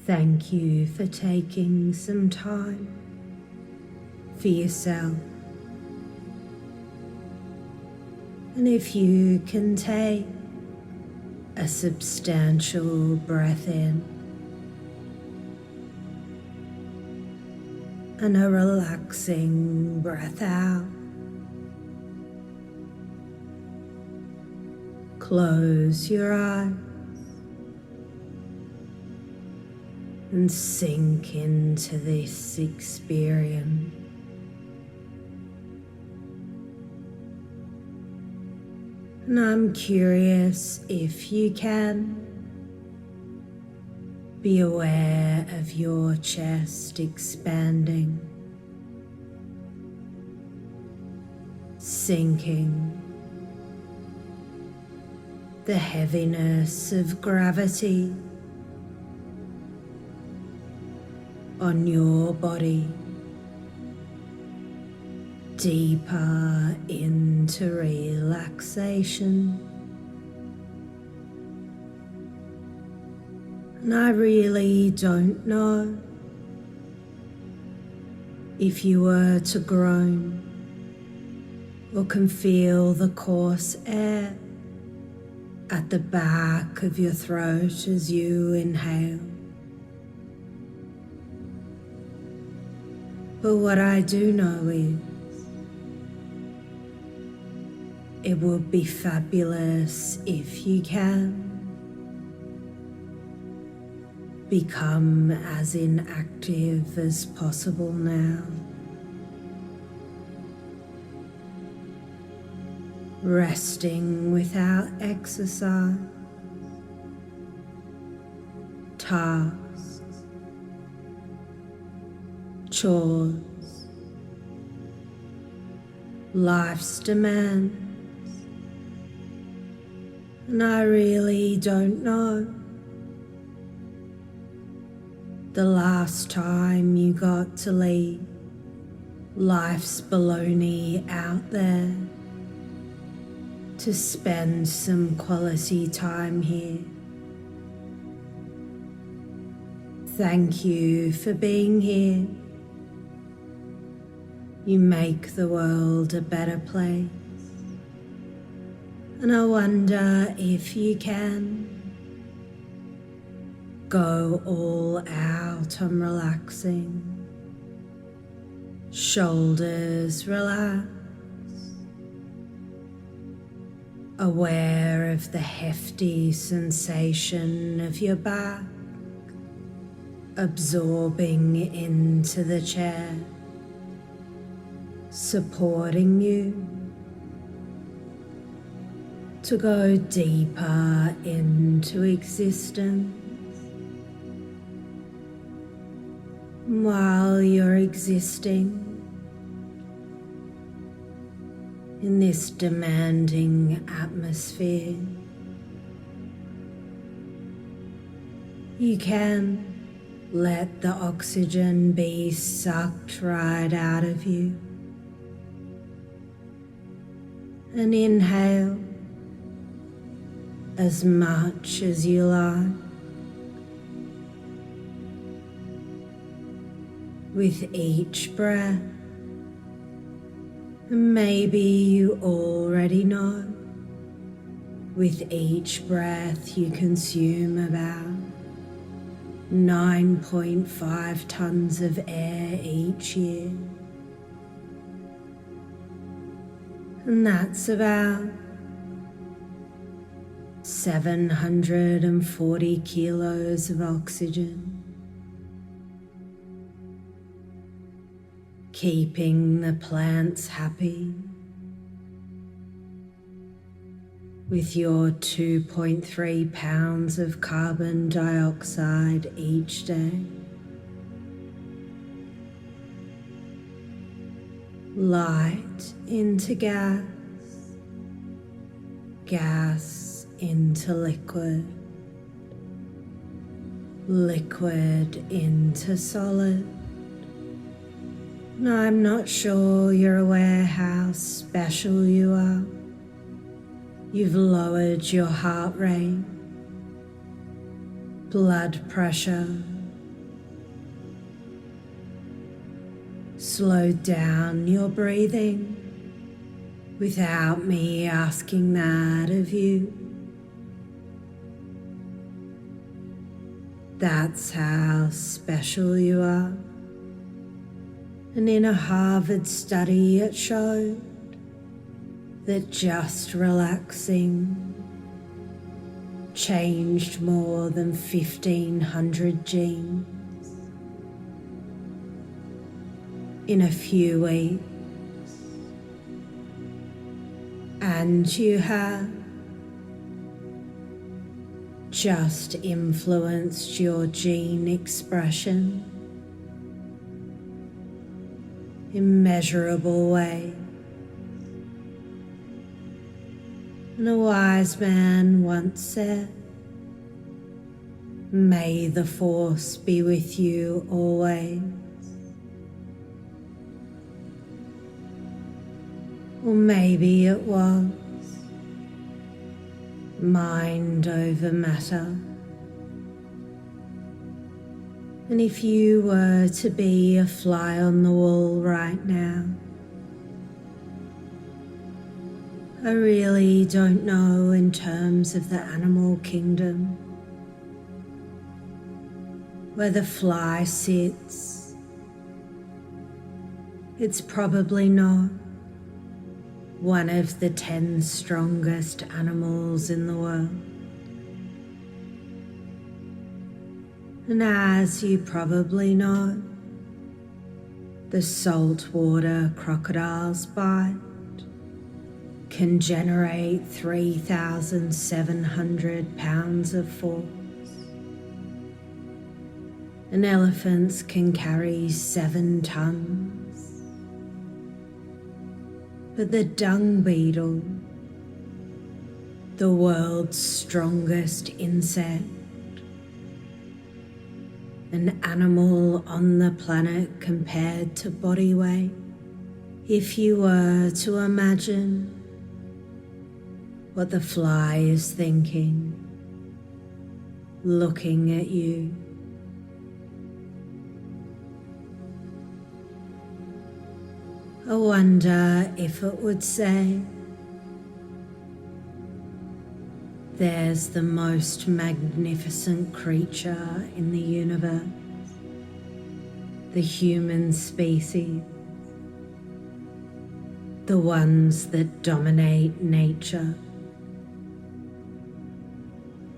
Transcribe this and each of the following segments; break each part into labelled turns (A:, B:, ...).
A: Thank you for taking some time for yourself. And if you can take a substantial breath in and a relaxing breath out, close your eyes and sink into this experience. And I'm curious if you can be aware of your chest expanding, sinking, the heaviness of gravity on your body, deeper into relaxation. And I really don't know if you were to groan or can feel the coarse air at the back of your throat as you inhale. But what I do know is it would be fabulous if you can become as inactive as possible now. Resting without exercise, tasks, chores, life's demands, and I really don't know the last time you got to leave life's baloney out there to spend some quality time here. Thank you for being here. You make the world a better place. And I wonder if you can go all out on relaxing. Shoulders relax. Aware of the hefty sensation of your back, absorbing into the chair, supporting you to go deeper into existence. While you're existing in this demanding atmosphere, you can let the oxygen be sucked right out of you and inhale as much as you like. With each breath, and maybe you already know, with each breath you consume about 9.5 tons of air each year. And that's about 740 kilos of oxygen. Keeping the plants happy with your 2.3 pounds of carbon dioxide each day. Light into gas, gas into liquid, liquid into solid. No, I'm not sure you're aware how special you are. You've lowered your heart rate, blood pressure, slow down your breathing without me asking that of you. That's how special you are. And in a Harvard study, it showed that just relaxing changed more than 1,500 genes in a few weeks. And you have just influenced your gene expression in measurable ways. And a wise man once said, "May the force be with you always." Or maybe it was mind over matter. And if you were to be a fly on the wall right now, I really don't know in terms of the animal kingdom where the fly sits. It's probably not one of the 10 strongest animals in the world. And as you probably know, the saltwater crocodile's bite can generate 3,700 pounds of force. And elephants can carry 7 tons. But the dung beetle, the world's strongest insect, an animal on the planet compared to body weight, if you were to imagine what the fly is thinking, looking at you, I wonder if it would say, "There's the most magnificent creature in the universe, the human species, the ones that dominate nature."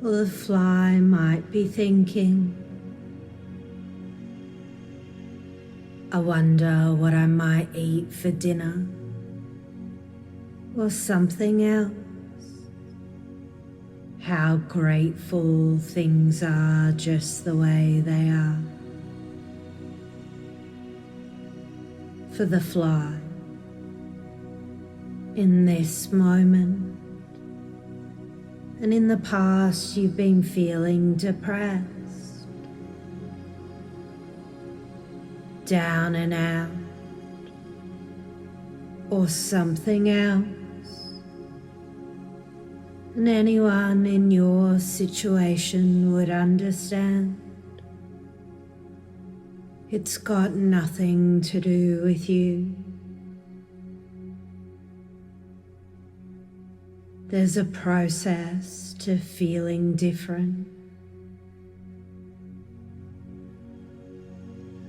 A: Or the fly might be thinking, "I wonder what I might eat for dinner," or something else. How grateful things are just the way they are. For the fly, in this moment, and in the past you've been feeling depressed, down and out, or something else. And anyone in your situation would understand. It's got nothing to do with you. There's a process to feeling different.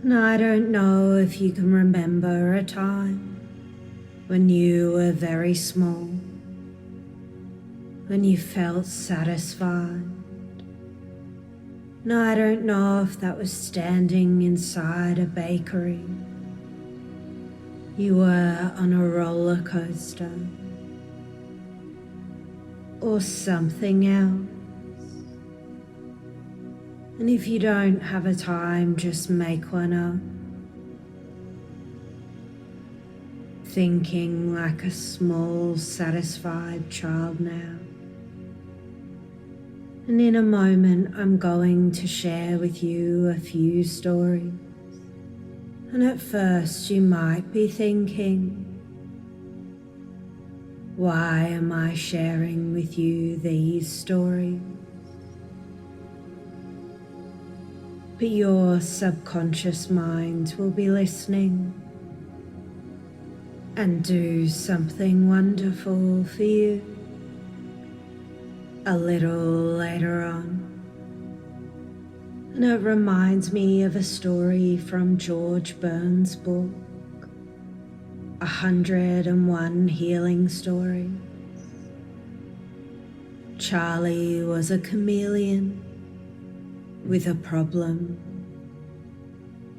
A: And I don't know if you can remember a time when you were very small, when you felt satisfied. And I don't know if that was standing inside a bakery. You were on a roller coaster, or something else. And if you don't have a time, just make one up. Thinking like a small, satisfied child now. And in a moment, I'm going to share with you a few stories. And at first, you might be thinking, why am I sharing with you these stories? But your subconscious mind will be listening and do something wonderful for you a little later on. And it reminds me of a story from George Burns' book, 101 Healing Stories. Charlie was a chameleon with a problem.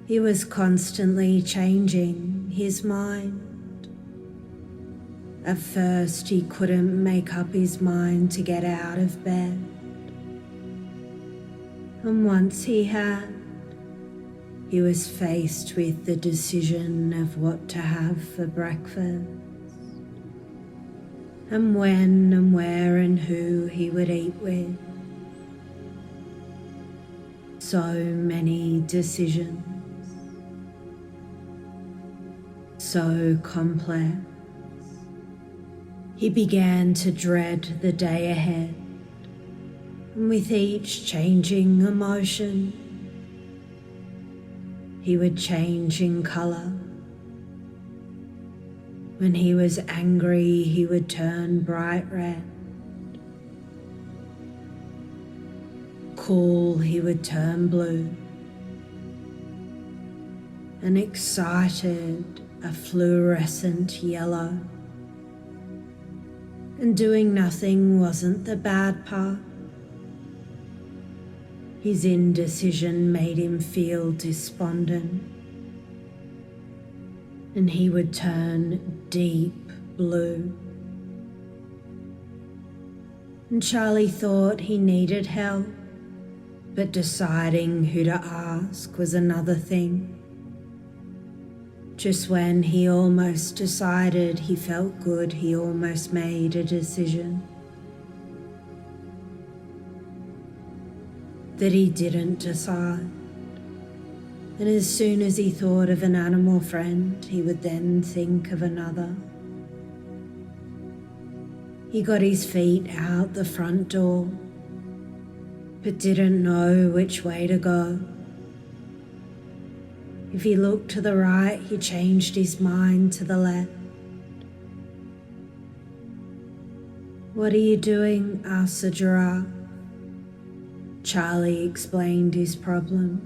A: He was constantly changing his mind. At first, he couldn't make up his mind to get out of bed. And once he had, he was faced with the decision of what to have for breakfast, and when and where and who he would eat with. So many decisions, so complex. He began to dread the day ahead, and with each changing emotion, he would change in colour. When he was angry, he would turn bright red. Cool, he would turn blue. And excited, a fluorescent yellow. And doing nothing wasn't the bad part. His indecision made him feel despondent, and he would turn deep blue. And Charlie thought he needed help, but deciding who to ask was another thing. Just when he almost decided he felt good, he almost made a decision that he didn't decide. And as soon as he thought of an animal friend, he would then think of another. He got his feet out the front door, but didn't know which way to go. If he looked to the right, he changed his mind to the left. "What are you doing?" asked the giraffe. Charlie explained his problem.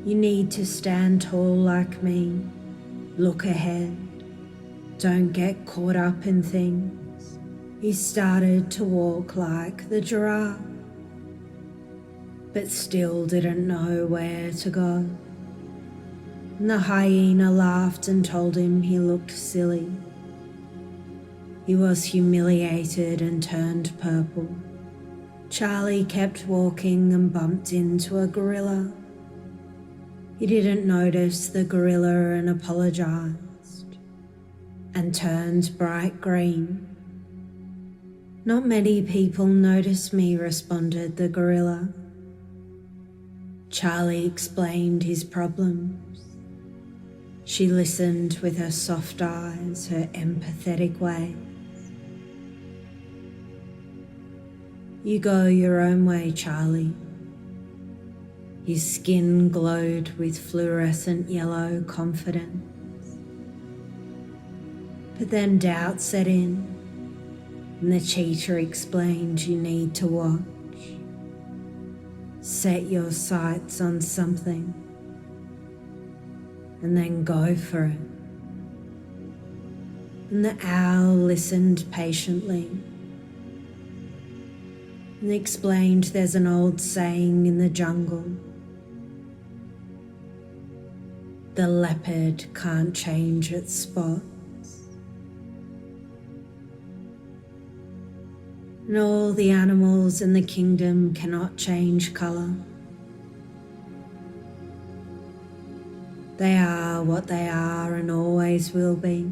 A: "You need to stand tall like me. Look ahead. Don't get caught up in things." He started to walk like the giraffe, but still didn't know where to go. And the hyena laughed and told him he looked silly. He was humiliated and turned purple. Charlie kept walking and bumped into a gorilla. He didn't notice the gorilla and apologized and turned bright green. "Not many people notice me," responded the gorilla. Charlie explained his problems. She listened with her soft eyes, her empathetic way. "You go your own way, Charlie." His skin glowed with fluorescent yellow confidence. But then doubt set in, and the cheetah explained, "You need to watch. Set your sights on something, and then go for it." And the owl listened patiently and explained, "There's an old saying in the jungle. The leopard can't change its spots. And all the animals in the kingdom cannot change colour. They are what they are and always will be.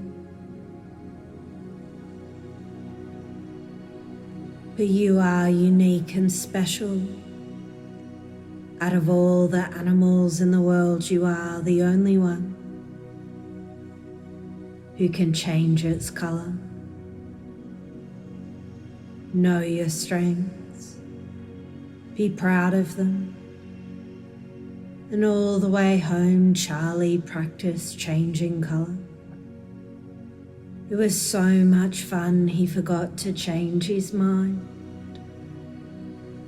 A: But you are unique and special. Out of all the animals in the world, you are the only one who can change its colour. Know your strengths. Be proud of them. And all the way home, Charlie practiced changing colour. It was so much fun he forgot to change his mind.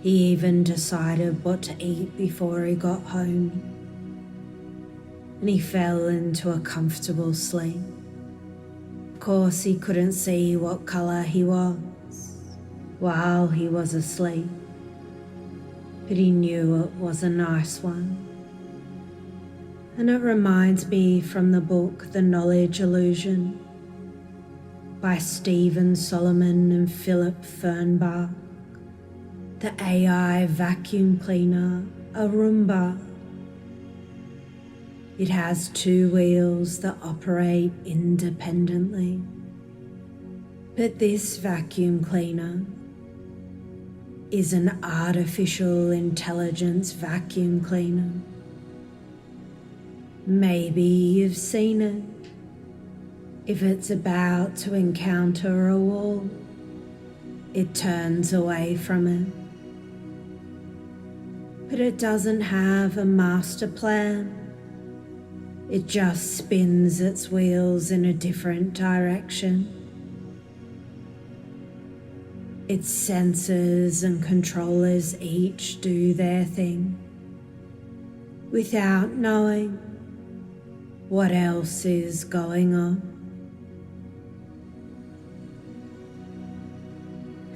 A: He even decided what to eat before he got home, and he fell into a comfortable sleep. Of course, he couldn't see what colour he was while he was asleep, but he knew it was a nice one. And it reminds me from the book The Knowledge Illusion by Stephen Solomon and Philip Fernbach. The AI vacuum cleaner, a Roomba. It has 2 wheels that operate independently. But this vacuum cleaner is an artificial intelligence vacuum cleaner. Maybe you've seen it. If it's about to encounter a wall, it turns away from it. But it doesn't have a master plan. It just spins its wheels in a different direction. Its sensors and controllers each do their thing without knowing what else is going on.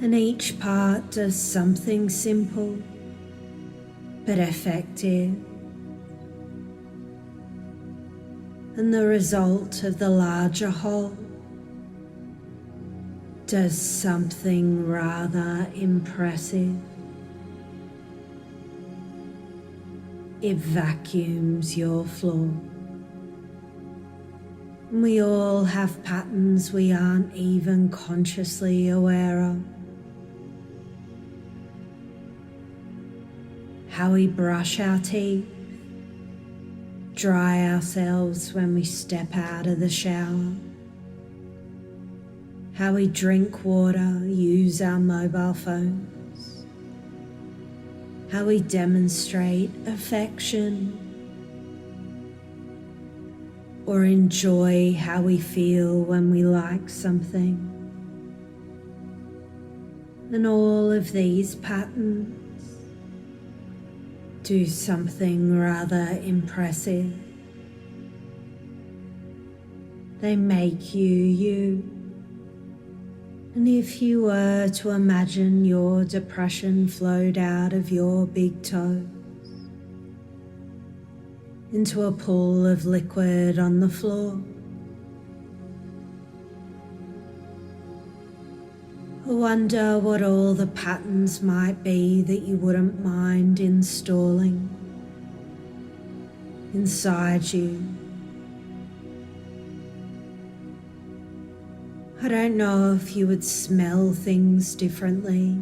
A: And each part does something simple but effective. And the result of the larger whole does something rather impressive. It vacuums your floor. And we all have patterns we aren't even consciously aware of. How we brush our teeth, dry ourselves when we step out of the shower, how we drink water, use our mobile phones, how we demonstrate affection or enjoy how we feel when we like something. And all of these patterns do something rather impressive. They make you you. And if you were to imagine your depression flowed out of your big toes into a pool of liquid on the floor, I wonder what all the patterns might be that you wouldn't mind installing inside you. I don't know if you would smell things differently,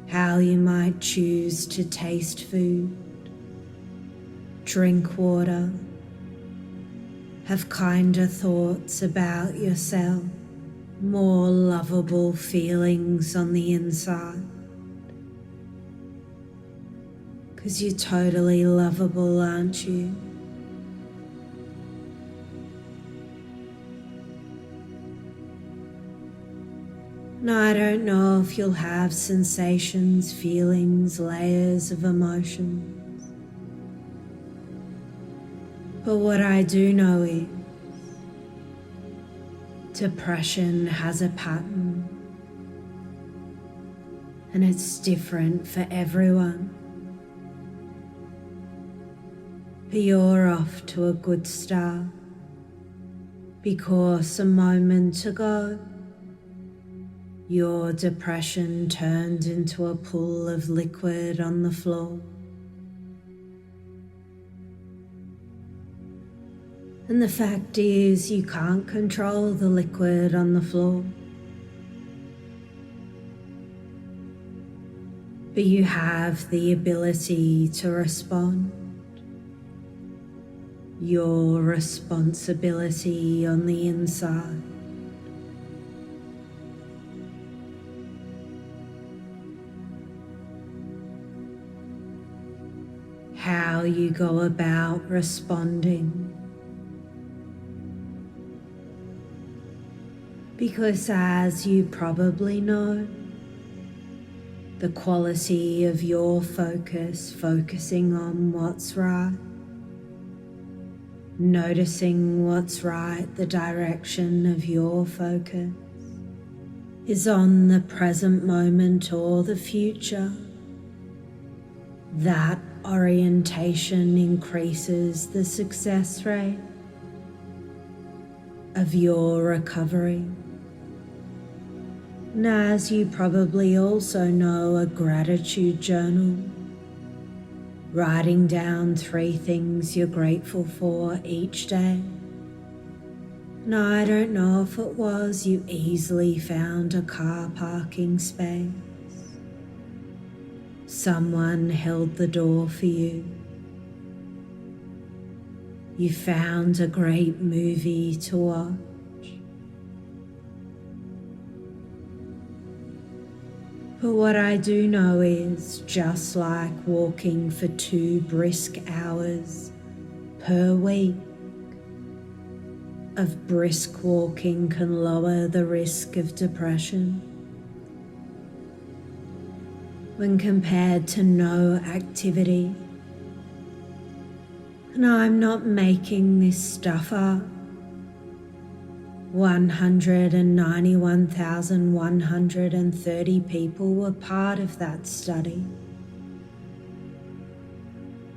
A: how you might choose to taste food, drink water, have kinder thoughts about yourself, more lovable feelings on the inside. 'Cause you're totally lovable, aren't you? No, I don't know if you'll have sensations, feelings, layers of emotions. But what I do know is depression has a pattern, and it's different for everyone. But you're off to a good start, because a moment ago, your depression turned into a pool of liquid on the floor. And the fact is, you can't control the liquid on the floor. But you have the ability to respond. Your responsibility on the inside. How you go about responding Because as you probably know, the quality of your focus, focusing on what's right, noticing what's right, the direction of your focus is on the present moment or the future. That orientation increases the success rate of your recovery. And as you probably also know, a gratitude journal, writing down 3 things you're grateful for each day. And I don't know if it was you easily found a car parking space, someone held the door for you, you found a great movie to watch. But what I do know is, just like walking for 2 brisk hours per week, of brisk walking can lower the risk of depression when compared to no activity. And I'm not making this stuff up. 191,130 people were part of that study.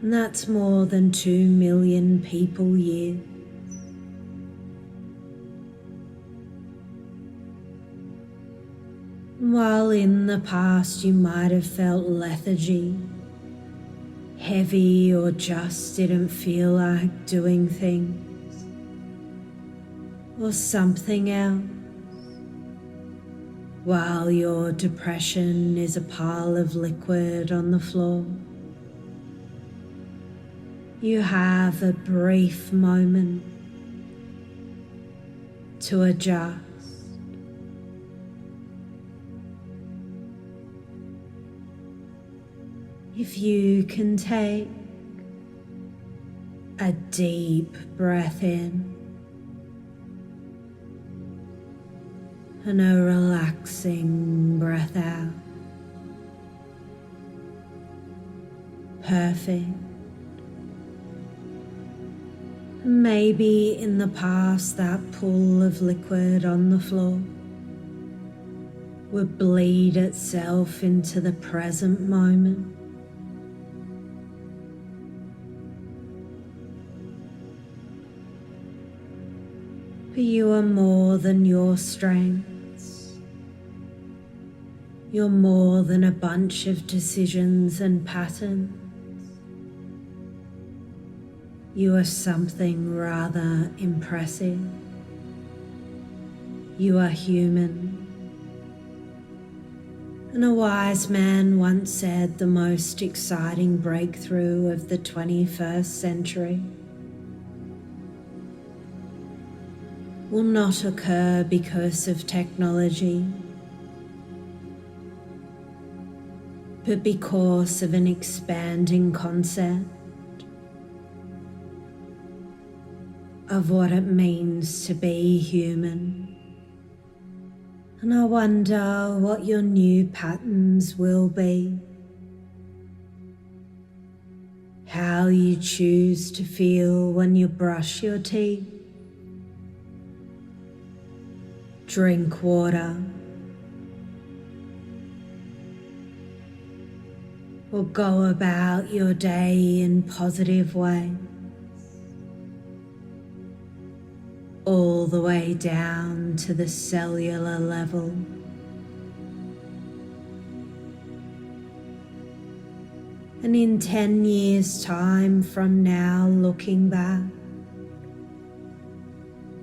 A: And that's more than 2 million people years. While in the past you might have felt lethargy, heavy, or just didn't feel like doing things, or something else, while your depression is a pile of liquid on the floor, you have a brief moment to adjust. If you can take a deep breath in and a relaxing breath out. Perfect. Maybe in the past that pool of liquid on the floor would bleed itself into the present moment. But you are more than your strengths. You're more than a bunch of decisions and patterns. You are something rather impressive. You are human. And a wise man once said the most exciting breakthrough of the 21st century will not occur because of technology, but because of an expanding concept of what it means to be human. And I wonder what your new patterns will be, how you choose to feel when you brush your teeth, drink water, or go about your day in positive ways, all the way down to the cellular level. And in 10 years' time from now, looking back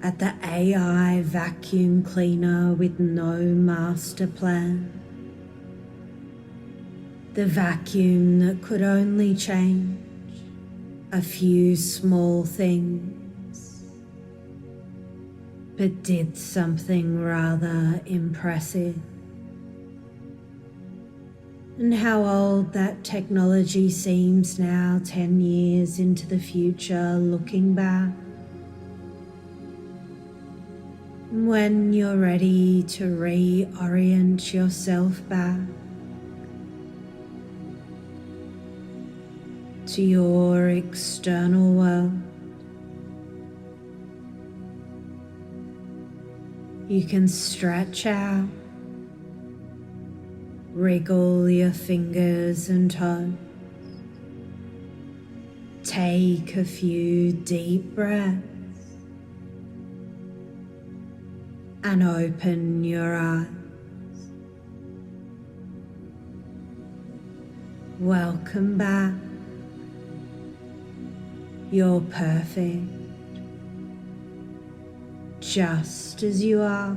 A: at the AI vacuum cleaner with no master plan, the vacuum that could only change a few small things, but did something rather impressive. And how old that technology seems now, 10 years into the future, looking back. And when you're ready to reorient yourself back to your external world, you can stretch out, wriggle your fingers and toes, take a few deep breaths, and open your eyes. Welcome back. You're perfect, just as you are.